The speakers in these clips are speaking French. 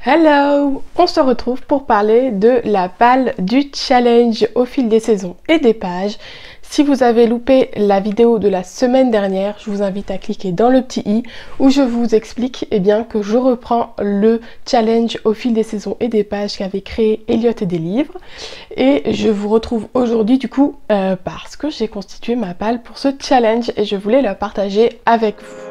Hello! On se retrouve pour parler de la palle du challenge au fil des saisons et des pages. Si vous avez loupé la vidéo de la semaine dernière, je vous invite à cliquer dans le petit i où je vous explique que je reprends le challenge au fil des saisons et des pages qu'avait créé Elliot et des livres. Et je vous retrouve aujourd'hui du coup parce que j'ai constitué ma palle pour ce challenge et je voulais la partager avec vous.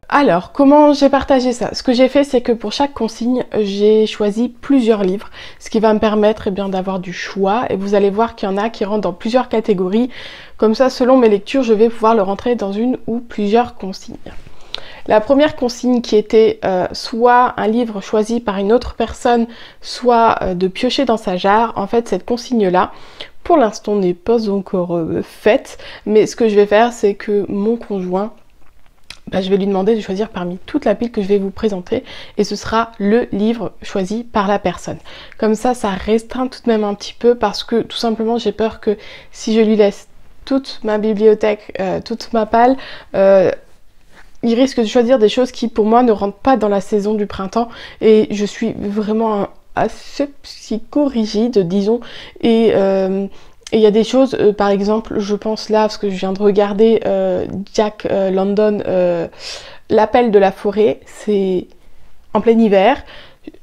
Alors, comment j'ai partagé ça? Ce que j'ai fait, c'est que pour chaque consigne, j'ai choisi plusieurs livres, ce qui va me permettre d'avoir du choix. Et vous allez voir qu'il y en a qui rentrent dans plusieurs catégories. Comme ça, selon mes lectures, je vais pouvoir le rentrer dans une ou plusieurs consignes. La première consigne qui était soit un livre choisi par une autre personne, soit de piocher dans sa jarre. En fait, cette consigne-là, pour l'instant, n'est pas encore faite. Mais ce que je vais faire, c'est que mon conjoint... je vais lui demander de choisir parmi toute la pile que je vais vous présenter et ce sera le livre choisi par la personne. Comme ça, ça restreint tout de même un petit peu parce que tout simplement j'ai peur que si je lui laisse toute ma bibliothèque, toute ma palle, il risque de choisir des choses qui pour moi ne rentrent pas dans la saison du printemps et je suis vraiment assez psycho-rigide, disons, et il y a des choses, par exemple, je pense là, parce que je viens de regarder Jack London, L'appel de la forêt, c'est en plein hiver.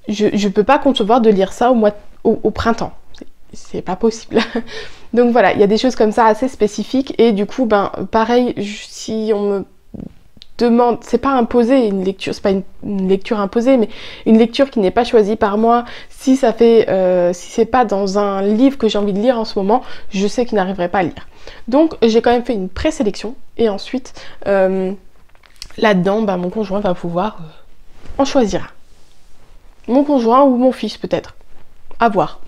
Je peux pas concevoir de lire ça au printemps. C'est pas possible. Donc voilà, il y a des choses comme ça assez spécifiques. Et du coup, pareil, si on me demande, c'est pas imposé une lecture, c'est pas une lecture imposée, mais une lecture qui n'est pas choisie par moi, si ça fait, si c'est pas dans un livre que j'ai envie de lire en ce moment, je sais qu'il n'arriverait pas à lire. Donc j'ai quand même fait une présélection et ensuite là-dedans, mon conjoint va pouvoir en choisir un. Mon conjoint ou mon fils peut-être. À voir.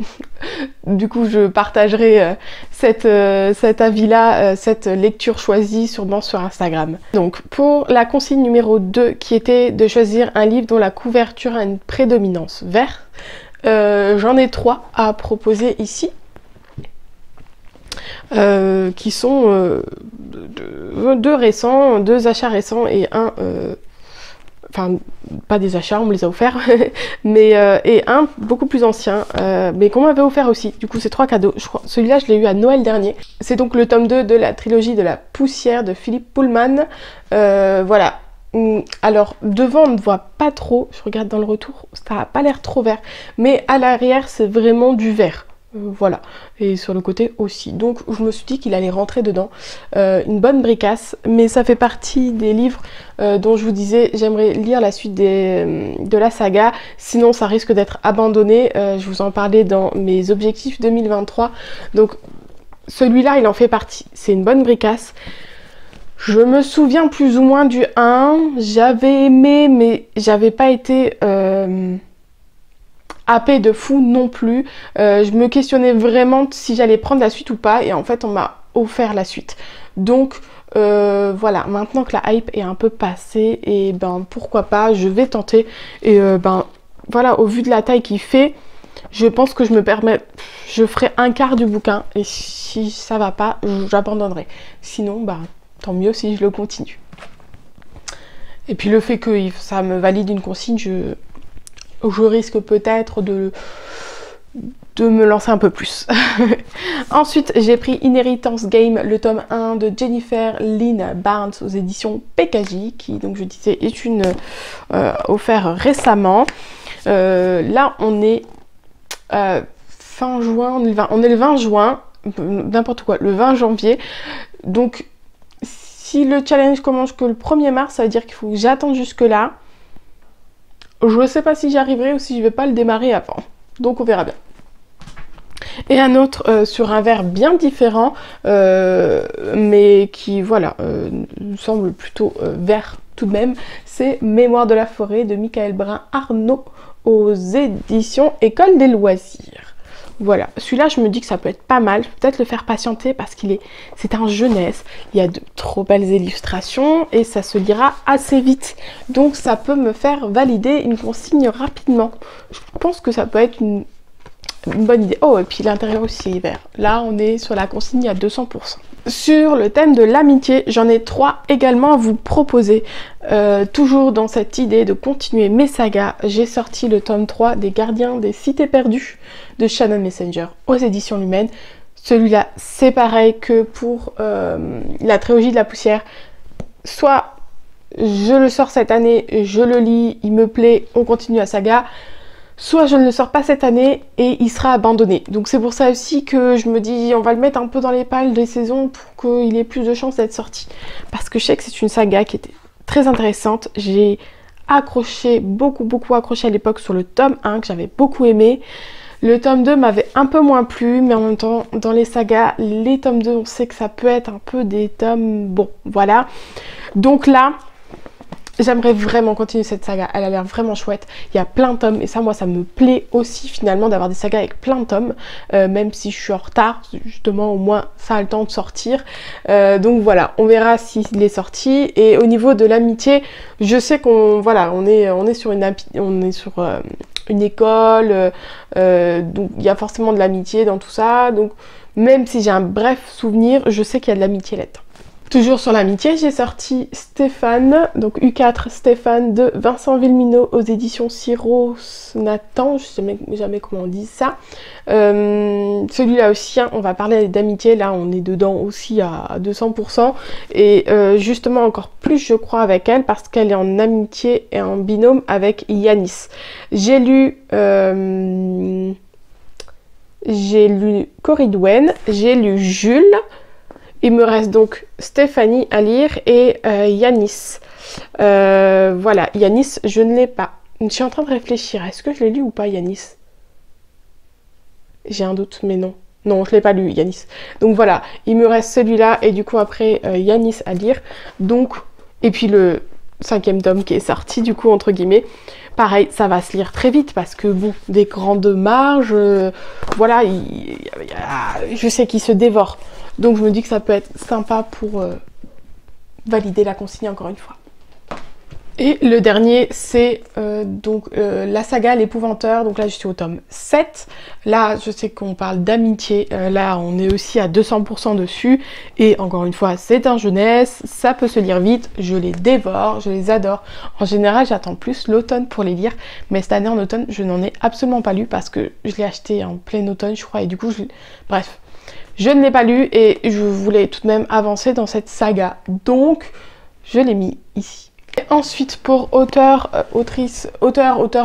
Du coup, je partagerai cet avis-là, cette lecture choisie sûrement sur Instagram. Donc, pour la consigne numéro 2, qui était de choisir un livre dont la couverture a une prédominance verte, j'en ai 3 à proposer ici, qui sont deux achats récents et un... Enfin, pas des achats, on me les a offerts, mais et un beaucoup plus ancien, mais qu'on m'avait offert aussi. Du coup, c'est 3 cadeaux. Je crois, celui-là, je l'ai eu à Noël dernier. C'est donc le tome 2 de la trilogie de la poussière de Philippe Pullman. Voilà. Alors, devant, on ne voit pas trop. Je regarde dans le retour, ça n'a pas l'air trop vert. Mais à l'arrière, c'est vraiment du vert. Voilà, et sur le côté aussi. Donc je me suis dit qu'il allait rentrer dedans. Une bonne bricasse, mais ça fait partie des livres dont je vous disais j'aimerais lire la suite de la saga, sinon ça risque d'être abandonné. Je vous en parlais dans mes objectifs 2023. Donc celui-là il en fait partie. C'est une bonne bricasse. Je me souviens plus ou moins du 1. J'avais aimé, mais j'avais pas été... happée de fou non plus. Je me questionnais vraiment si j'allais prendre la suite ou pas et en fait on m'a offert la suite. Donc voilà, maintenant que la hype est un peu passée et pourquoi pas, je vais tenter et voilà, au vu de la taille qu'il fait, je pense que je ferai un quart du bouquin et si ça va pas, j'abandonnerai. Sinon tant mieux si je le continue. Et puis le fait que ça me valide une consigne, je risque peut-être de me lancer un peu plus. Ensuite, j'ai pris Inheritance Game, le tome 1 de Jennifer Lynn Barnes aux éditions PKJ, qui, donc je disais, est offert récemment. Là, on est fin juin, on est le 20 juin, n'importe quoi, le 20 janvier. Donc, si le challenge commence que le 1er mars, ça veut dire qu'il faut que j'attende jusque-là. Je ne sais pas si j'y arriverai ou si je vais pas le démarrer avant. Donc on verra bien. Et un autre sur un verre bien différent, mais qui voilà, nous semble plutôt vert tout de même. C'est Mémoire de la forêt de Michael Brun-Arnaud aux éditions École des loisirs. Voilà, celui-là je me dis que ça peut être pas mal, je peux peut-être le faire patienter parce c'est un jeunesse, il y a de trop belles illustrations et ça se lira assez vite. Donc ça peut me faire valider une consigne rapidement. Je pense que ça peut être une bonne idée. Oh, et puis l'intérieur aussi est vert. Là, on est sur la consigne à 200%. Sur le thème de l'amitié, j'en ai 3 également à vous proposer. Toujours dans cette idée de continuer mes sagas, j'ai sorti le tome 3 des Gardiens des Cités Perdues de Shannon Messenger aux éditions Lumens. Celui-là, c'est pareil que pour la trilogie de la poussière. Soit je le sors cette année, je le lis, il me plaît, on continue la saga. Soit je ne le sors pas cette année et il sera abandonné. Donc c'est pour ça aussi que je me dis on va le mettre un peu dans les pales des saisons pour qu'il ait plus de chances d'être sorti. Parce que je sais que c'est une saga qui était très intéressante. J'ai accroché, beaucoup accroché à l'époque sur le tome 1 que j'avais beaucoup aimé. Le tome 2 m'avait un peu moins plu, mais en même temps, dans les sagas, les tomes 2, on sait que ça peut être un peu des tomes... Bon, voilà. Donc là, j'aimerais vraiment continuer cette saga. Elle a l'air vraiment chouette. Il y a plein de tomes, et ça, moi, ça me plaît aussi, finalement, d'avoir des sagas avec plein de tomes, même si je suis en retard. Justement, au moins, ça a le temps de sortir. Donc voilà, on verra s'il est sorti. Et au niveau de l'amitié, je sais qu'on... Voilà, on est sur une école, donc il y a forcément de l'amitié dans tout ça, donc même si j'ai un bref souvenir, je sais qu'il y a de l'amitié là-dedans. Toujours sur l'amitié, j'ai sorti Stéphane, donc U4 Stéphane de Vincent Villeminot aux éditions Cyros Nathan, je sais jamais comment on dit ça. Celui-là aussi, hein, on va parler d'amitié, là on est dedans aussi à 200%, et justement encore plus je crois avec elle, parce qu'elle est en amitié et en binôme avec Yanis. J'ai lu Cory Dwen, j'ai lu Jules. Il me reste donc Stéphanie à lire et Yanis. Voilà, Yanis, je ne l'ai pas. Je suis en train de réfléchir. Est-ce que je l'ai lu ou pas, Yanis? J'ai un doute, mais non. Non, je ne l'ai pas lu, Yanis. Donc voilà, il me reste celui-là et du coup après Yanis à lire. Donc, et puis le 5e tome qui est sorti, du coup, entre guillemets. Pareil, ça va se lire très vite parce que bon, des grandes marges, voilà, je sais qu'il se dévore. Donc je me dis que ça peut être sympa pour valider la consigne encore une fois. Et le dernier, c'est la saga L'Épouvanteur. Donc là, je suis au tome 7. Là, je sais qu'on parle d'amitié. Là, on est aussi à 200% dessus. Et encore une fois, c'est un jeunesse. Ça peut se lire vite. Je les dévore. Je les adore. En général, j'attends plus l'automne pour les lire. Mais cette année, en automne, je n'en ai absolument pas lu parce que je l'ai acheté en plein automne, je crois. Et du coup, bref, je ne l'ai pas lu et je voulais tout de même avancer dans cette saga. Donc, je l'ai mis ici. Et ensuite, pour auteur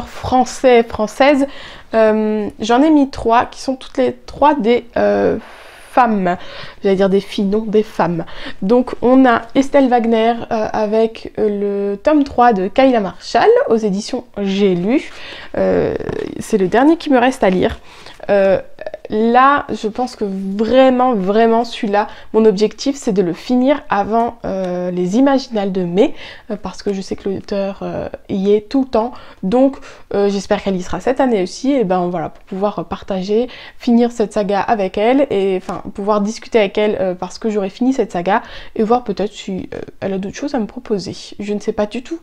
français, française, j'en ai mis 3 qui sont toutes les 3 des femmes. J'allais dire des filles, non, des femmes. Donc, on a Estelle Wagner avec le tome 3 de Kayla Marshall aux éditions J'ai lu. C'est le dernier qui me reste à lire. Là, je pense que vraiment celui-là, mon objectif c'est de le finir avant les Imaginales de mai, parce que je sais que l'auteur y est tout le temps, donc j'espère qu'elle y sera cette année aussi, et ben voilà, pour pouvoir partager, finir cette saga avec elle, et enfin pouvoir discuter avec elle parce que j'aurai fini cette saga, et voir peut-être si elle a d'autres choses à me proposer, je ne sais pas du tout.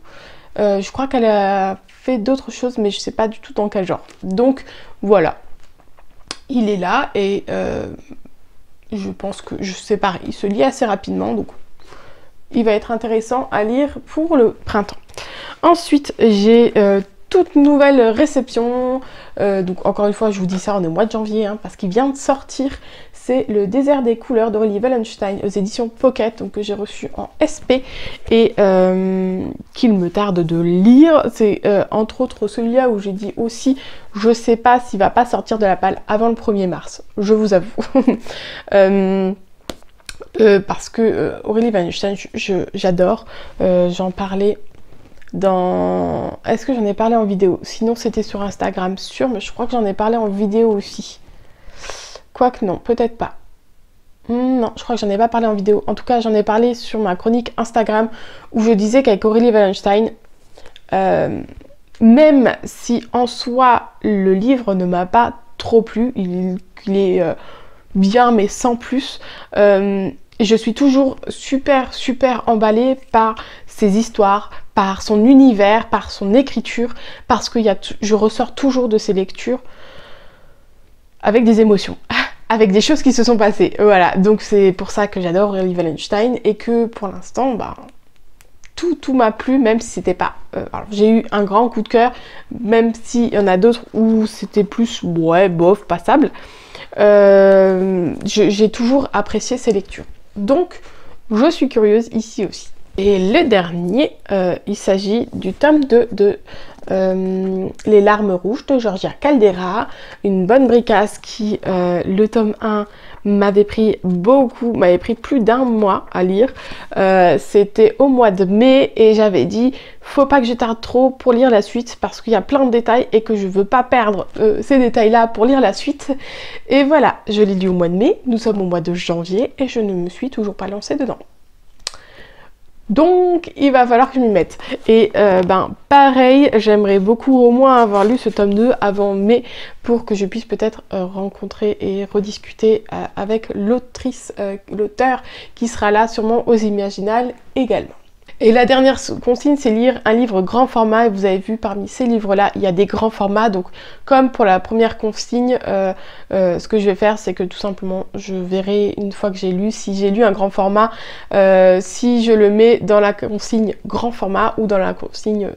Je crois qu'elle a fait d'autres choses, mais je ne sais pas du tout dans quel genre, donc voilà. Il est là et je pense que c'est pareil, il se lit assez rapidement, donc il va être intéressant à lire pour le printemps. Ensuite, j'ai toute nouvelle réception, donc encore une fois je vous dis ça, on est au mois de janvier, hein, parce qu'il vient de sortir, c'est Le Désert des couleurs d'Aurélie Wallenstein aux éditions Pocket, donc que j'ai reçu en SP et qu'il me tarde de lire. C'est entre autres celui-là où j'ai dit aussi, je sais pas s'il va pas sortir de la palle avant le 1er mars, je vous avoue. Parce que Aurélie Wallenstein, j'adore, j'en parlais dans... Est-ce que j'en ai parlé en vidéo? Sinon c'était sur Instagram sûr, mais je crois que j'en ai parlé en vidéo aussi. Quoique non, peut-être pas. Non, je crois que j'en ai pas parlé en vidéo. En tout cas, j'en ai parlé sur ma chronique Instagram où je disais qu'avec Aurélie Wallenstein, même si en soi le livre ne m'a pas trop plu, il est bien mais sans plus, je suis toujours super emballée par ses histoires, par son univers, par son écriture, parce que je ressors toujours de ses lectures avec des émotions. Avec des choses qui se sont passées. Voilà, donc c'est pour ça que j'adore Riley Wallenstein et que pour l'instant, bah, tout m'a plu, même si c'était pas... alors j'ai eu un grand coup de cœur, même s'il y en a d'autres où c'était plus, ouais, bof, passable. J'ai toujours apprécié ces lectures. Donc, je suis curieuse ici aussi. Et le dernier, il s'agit du tome 2 de Les larmes rouges de Georgia Caldera, une bonne bricasse qui, le tome 1, m'avait pris plus d'1 mois à lire. C'était au mois de mai et j'avais dit faut pas que je tarde trop pour lire la suite parce qu'il y a plein de détails et que je veux pas perdre ces détails là pour lire la suite. Et voilà, je l'ai lu au mois de mai, nous sommes au mois de janvier et je ne me suis toujours pas lancée dedans. Donc il va falloir que je m'y mette. Et ben pareil, j'aimerais beaucoup au moins avoir lu ce tome 2 avant mai pour que je puisse peut-être rencontrer et rediscuter avec l'autrice, l'auteur qui sera là sûrement aux Imaginales également. Et la dernière consigne, c'est lire un livre grand format. Et vous avez vu, parmi ces livres-là, il y a des grands formats. Donc, comme pour la première consigne, ce que je vais faire, c'est que tout simplement, je verrai une fois que j'ai lu, si j'ai lu un grand format, si je le mets dans la consigne grand format ou dans la consigne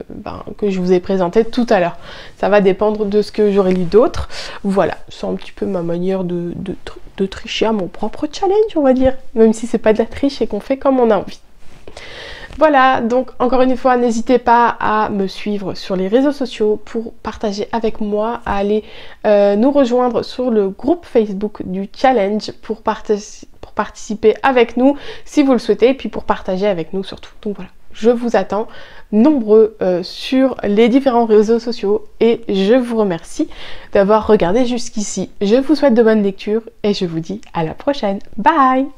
que je vous ai présentée tout à l'heure. Ça va dépendre de ce que j'aurai lu d'autre. Voilà, c'est un petit peu ma manière de tricher à mon propre challenge, on va dire. Même si c'est pas de la triche et qu'on fait comme on a envie. Voilà, donc encore une fois, n'hésitez pas à me suivre sur les réseaux sociaux pour partager avec moi, à aller nous rejoindre sur le groupe Facebook du challenge pour participer avec nous si vous le souhaitez, et puis pour partager avec nous surtout. Donc voilà, je vous attends nombreux sur les différents réseaux sociaux et je vous remercie d'avoir regardé jusqu'ici. Je vous souhaite de bonnes lectures et je vous dis à la prochaine. Bye!